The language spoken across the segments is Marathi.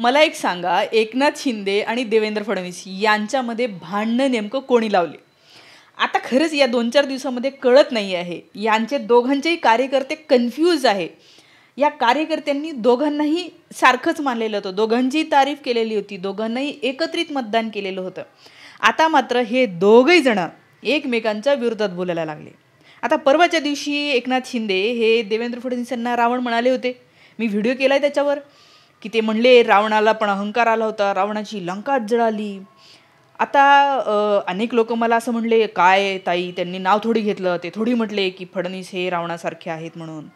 मला एक सांगा, एकनाथ शिंदे आणि देवेंद्र फडणवीस यांच्यामध्ये भांडणं नेमकं कोणी लावले? आता खरंच या 2-4 दिवसामध्ये कळत नाही आहे. यांचे दोघांचेही कार्यकर्ते कन्फ्यूज आहे. या कार्यकर्त्यांनी दोघांनाही सारखंच मानलेलं होतं, दोघांचीही तारीफ केलेली होती, दोघांनाही एकत्रित मतदान केलेलं होतं. आता मात्र हे दोघंही जण एकमेकांच्या विरोधात बोलायला लागले. आता परवाच्या दिवशी एकनाथ शिंदे हे देवेंद्र फडणवीस यांना रावण म्हणाले होते. मी व्हिडिओ केला आहे त्याच्यावर, की ते म्हणले रावणाला पण अहंकार आला होता, रावणाची लंकाच जळाली. आता अनेक लोक मला असं म्हणले, काय ताई त्यांनी नाव थोडी घेतलं, ते थोडी म्हटले की फडणवीस हे रावणासारखे आहेत म्हणून.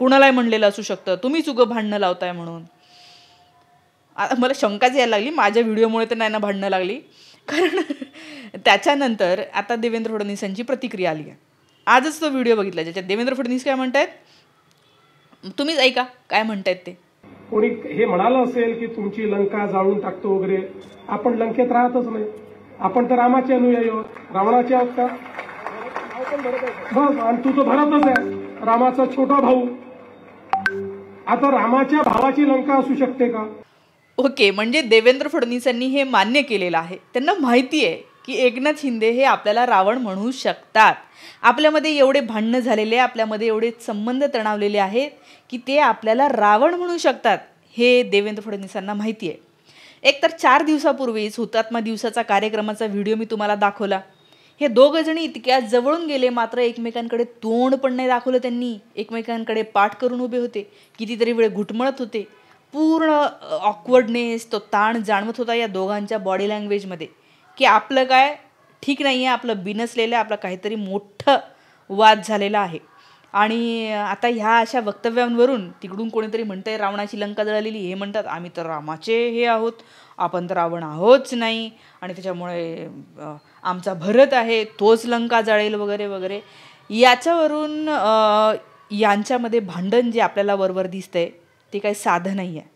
कुणालाही म्हणलेलं असू शकतं, तुम्हीच उगं भांडणं लावताय म्हणून. आता मला शंकाच यायला लागली, माझ्या व्हिडिओमुळे तर नाही ना भांडणं लागली. कारण त्याच्यानंतर आता देवेंद्र फडणवीसांची प्रतिक्रिया आली आहे. आजच तो व्हिडिओ बघितला ज्याच्यात देवेंद्र फडणवीस काय म्हणतायत, तुम्हीच ऐका काय म्हणतायत ते. कोणी हे म्हणालं असेल की तुमची लंका जाळून टाकतो वगैरे, आपण लंकेत राहतच नाही, आपण तर रामाचे अनुयायी आहोत, रावणाचे आहोत का? बस, आणि तू तो भरतच आहे, रामाचा छोटा भाऊ. आता रामाच्या भावाची लंका असू शकते का? ओके, म्हणजे देवेंद्र फडणवीसांनी हे मान्य केलेलं आहे. त्यांना माहिती आहे की एकनाथ शिंदे हे आपल्याला रावण म्हणू शकतात. आपल्यामध्ये एवढे भांडणं झालेले, आपल्यामध्ये एवढे संबंध तणावलेले आहेत की ते आपल्याला रावण म्हणू शकतात, हे देवेंद्र फडणवीसांना माहिती आहे. एक तर 4 दिवसापूर्वीच हुतात्मा दिवसाचा कार्यक्रमाचा व्हिडिओ मी तुम्हाला दाखवला. हे दोघं जणी इतक्या जवळून गेले, मात्र एकमेकांकडे तोंड पण नाही दाखवलं त्यांनी. एकमेकांकडे पाठ करून उभे होते, कितीतरी वेळ घुटमळत होते. पूर्ण ऑकवर्डनेस, तो ताण जाणवत होता या दोघांच्या बॉडी लँग्वेजमध्ये, की आपलं काय ठीक नाही आहे, आपलं बिनसलेलं आहे, आपलं काहीतरी मोठं वाद झालेला आहे. आणि आता ह्या अशा वक्तव्यांवरून तिकडून कोणीतरी म्हणतंय रावणाची लंका जळालेली, हे म्हणतात आम्ही तर रामाचे हे आहोत, आपण तर रावण आहोतच नाही, आणि त्याच्यामुळे आमचा भरत आहे तोच लंका जाळेल वगैरे वगैरे. याच्यावरून यांच्यामध्ये भांडण जे आपल्याला वरवर दिसतंय ते काही साधं नाही आहे.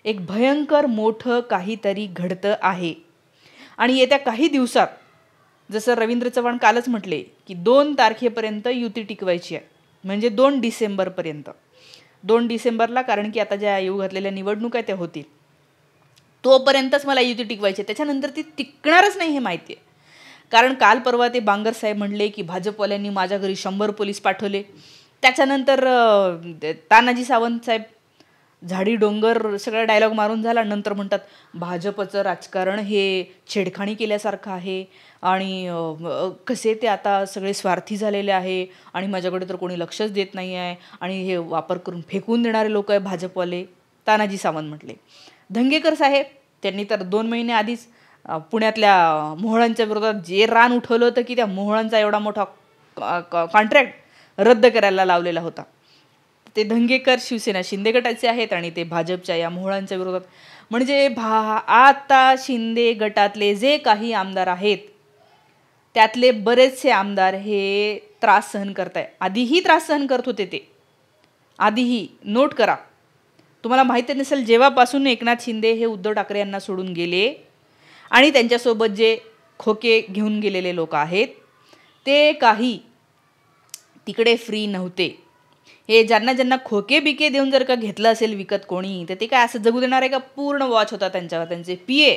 एक भयंकर मोठं काहीतरी घडतं आहे. आणि येत्या काही दिवसात, जसं रवींद्र चव्हाण कालच म्हटले की 2 तारखेपर्यंत युती टिकवायची आहे, म्हणजे 2 डिसेंबरपर्यंत. 2 डिसेंबरला, कारण की आता ज्या येऊ घातलेल्या निवडणूक आहेत त्या होतील, तोपर्यंतच मला युती टिकवायची. त्याच्यानंतर ती टिकणारच नाही हे माहिती आहे. कारण काल परवा ते बांगर साहेब म्हणले की भाजपवाल्यांनी माझ्या घरी 100 पोलीस पाठवले. त्याच्यानंतर तानाजी सावंत साहेब झाडी डोंगर सगळा डायलॉग मारून झाला. नंतर म्हणतात भाजपचं राजकारण हे छेडखाणी केल्यासारखं आहे, आणि कसे ते आता सगळे स्वार्थी झालेले आहे, आणि माझ्याकडे तर कोणी लक्षच देत नाही आहे, आणि हे वापर करून फेकून देणारे लोक आहे भाजपवाले. तानाजी सावंत म्हटले. धंगेकर साहेब त्यांनी तर 2 महिने आधीच पुण्यातल्या मोहळांच्या विरोधात जे रान उठवलं होतं की त्या मोहळांचा एवढा मोठा कॉन्ट्रॅक्ट रद्द करायला लावलेला होता. ते धंगेकर शिवसेना शिंदे गटाचे आहेत, आणि ते भाजपच्या या मोहळांच्या विरोधात. म्हणजे आता शिंदे गटातले जे काही आमदार आहेत त्यातले बरेचसे आमदार हे त्रास सहन करताय. आधीही त्रास सहन करत होते ते, आधीही. नोट करा, तुम्हाला माहिती नसेल, जेव्हापासून एकनाथ शिंदे हे उद्धव ठाकरे यांना सोडून गेले आणि त्यांच्यासोबत जे खोके घेऊन गेलेले लोक आहेत ते काही तिकडे फ्री नव्हते. हे ज्यांना ज्यांना खोके बिके देऊन जर का घेतलं असेल विकत कोणी, तर ते काय असं जगू देणार आहे का? पूर्ण वॉच होता त्यांच्यावर. त्यांचे PA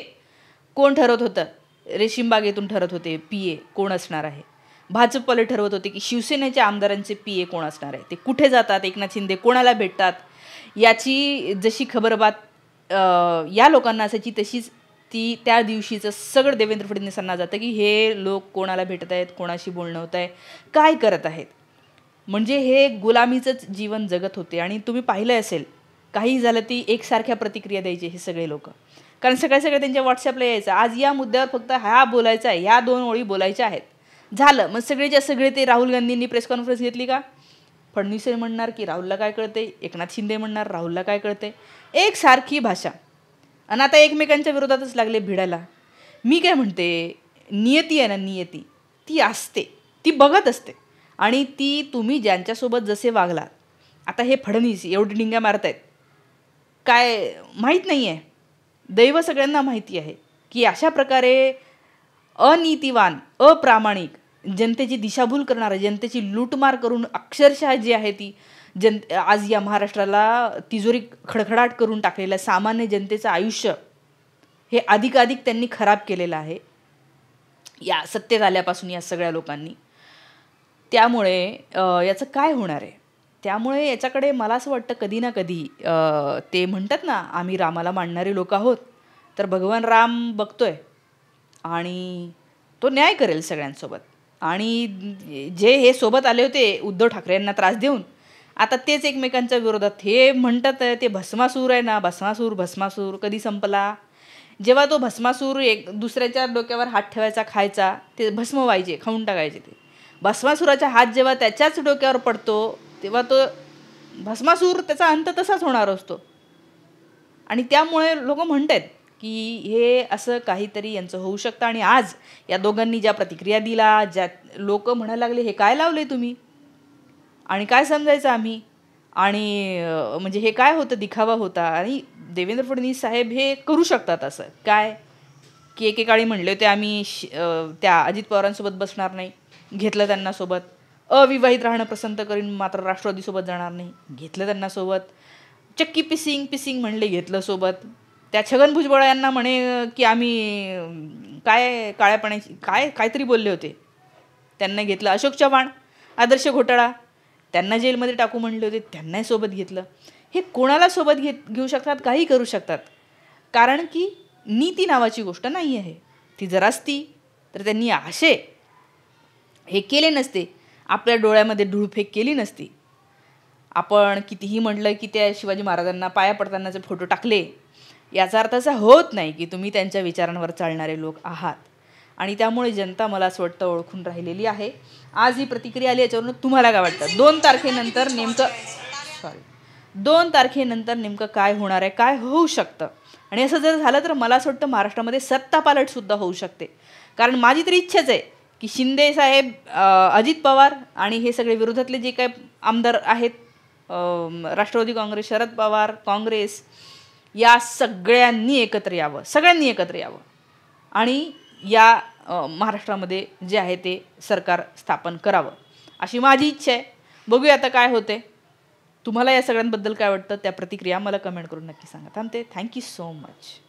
कोण ठरवत होतं? रेशीमबागेतून ठरत होते PA कोण असणार आहे. भाजपवाले ठरवत होते की शिवसेनेच्या आमदारांचे PA कोण असणार आहे, ते कुठे जातात, एकनाथ शिंदे कोणाला भेटतात, याची जशी खबरबात या लोकांना असायची तशीच ती त्या दिवशीचं सगळं देवेंद्र फडणवीसांना जातं की हे लोक कोणाला भेटत आहेत, कोणाशी बोलणं होत आहे, काय करत आहेत. म्हणजे हे गुलामीचंच जीवन जगत होते. आणि तुम्ही पाहिलं असेल, काही झालं ती एकसारख्या प्रतिक्रिया द्यायची हे सगळे लोक, कारण सगळे त्यांच्या व्हॉट्सअपला यायचं, आज या मुद्द्यावर फक्त हा बोलायचा आहे, ह्या 2 ओळी बोलायच्या आहेत, झालं. मग सगळेच्या सगळे ते राहुल गांधींनी प्रेस कॉन्फरन्स घेतली का, फडणवीस म्हणणार की राहुलला काय कळते, एकनाथ शिंदे म्हणणार राहुलला काय कळते, एकसारखी भाषा. आणि आता एकमेकांच्या विरोधातच लागले भिडायला. मी काय म्हणते, नियती आहे ना, नियती ती असते, ती बघत असते, आणि ती तुम्ही ज्यांच्यासोबत जसे वागलात. आता हे फडणवीस एवढी डिंग्या मारत आहेत, काय माहीत नाही आहे, दैव सगळ्यांना माहिती आहे की अशा प्रकारे अनीतिवान, अप्रामाणिक, जनतेची दिशाभूल करणारं, जनतेची लूटमार करून अक्षरशः जी आहे ती आज या महाराष्ट्राला तिजोरी खडखडाट करून टाकलेलं सामान्य जनतेचं आयुष्य हे अधिकाधिक त्यांनी खराब केलेलं आहे या सत्तेत आल्यापासून या सगळ्या लोकांनी. त्यामुळे याचं काय होणार आहे? त्यामुळे याच्याकडे मला असं वाटतं कधी ना कधी ते म्हणतात ना, आम्ही रामाला मानणारे लोक आहोत, तर भगवान राम बघतोय आणि तो न्याय करेल सगळ्यांसोबत. आणि जे हे सोबत आले होते उद्धव ठाकरे यांना त्रास देऊन, आता तेच एकमेकांच्या विरोधात हे म्हणतात ते भस्मासूर आहे ना, भस्मासूर कधी संपला? जेव्हा तो भस्मासूर एक दुसऱ्याच्या डोक्यावर हात ठेवायचा, खायचा, ते भस्म व्हायचे, खाऊन टाकायचे. ते भस्मासुराचा हात जेव्हा त्याच्याच डोक्यावर पडतो तेव्हा तो भस्मासूर त्याचा अंत तसाच होणार असतो. आणि त्यामुळे लोक म्हणतात की हे असं काहीतरी यांचं होऊ शकतं. आणि आज या दोघांनी ज्या प्रतिक्रिया दिला, ज्या लोक म्हणायला लागले हे काय लावले तुम्ही आणि काय समजायचं आम्ही, आणि म्हणजे हे काय होतं, दिखावा होता. आणि देवेंद्र फडणवीस साहेब हे करू शकतात असं काय, की एकेकाळी म्हणले होते आम्ही त्या अजित पवारांसोबत बसणार नाही, घेतलं त्यांना सोबत. अविवाहित राहणं पसंत करीन मात्र राष्ट्रवादीसोबत जाणार नाही, घेतलं त्यांना सोबत. चक्की पिसिंग म्हणले, घेतलं सोबत. त्या छगन भुजबळ यांना म्हणे की आम्ही काय काळ्या पाण्याची काहीतरी बोलले होते, त्यांना घेतलं. अशोक चव्हाण आदर्श घोटाळा, त्यांना जेलमध्ये टाकू म्हणले होते, त्यांनाही सोबत घेतलं. हे कोणाला सोबत घेऊ शकतात, काही करू शकतात. कारण की नीती नावाची गोष्ट नाही आहे. ती जर असती तर त्यांनी असे हे केले नसते, आपल्या डोळ्यामध्ये धूळफेक केली नसती. आपण कितीही म्हटलं की त्या शिवाजी महाराजांना पाया पडतानाचे फोटो टाकले, याचा अर्थ असा होत नाही की तुम्ही त्यांच्या विचारांवर चालणारे लोक आहात. आणि त्यामुळे जनता मला असं वाटतं ओळखून राहिलेली आहे. आज ही प्रतिक्रिया आली, याच्यावरून तुम्हाला काय वाटतं? 2 तारखेनंतर नेमकं काय होणार आहे, काय होऊ शकतं? आणि असं जर झालं तर मला असं वाटतं महाराष्ट्रामध्ये सत्तापालटसुद्धा होऊ शकते. कारण माझी तरी इच्छाच आहे की शिंदे साहेब, अजित पवार आणि हे सगळे विरोधातले जे काही आमदार आहेत, राष्ट्रवादी काँग्रेस, शरद पवार, काँग्रेस, या सगळ्यांनी एकत्र यावं आणि या महाराष्ट्रामध्ये जे आहे ते सरकार स्थापन करावं, अशी माझी इच्छा आहे. बघूया आता काय होते. तुम्हाला या सगळ्यांबद्दल काय वाटतं? त्या प्रतिक्रिया मला कमेंट करून नक्की सांगा. थांबते. Thank you so much.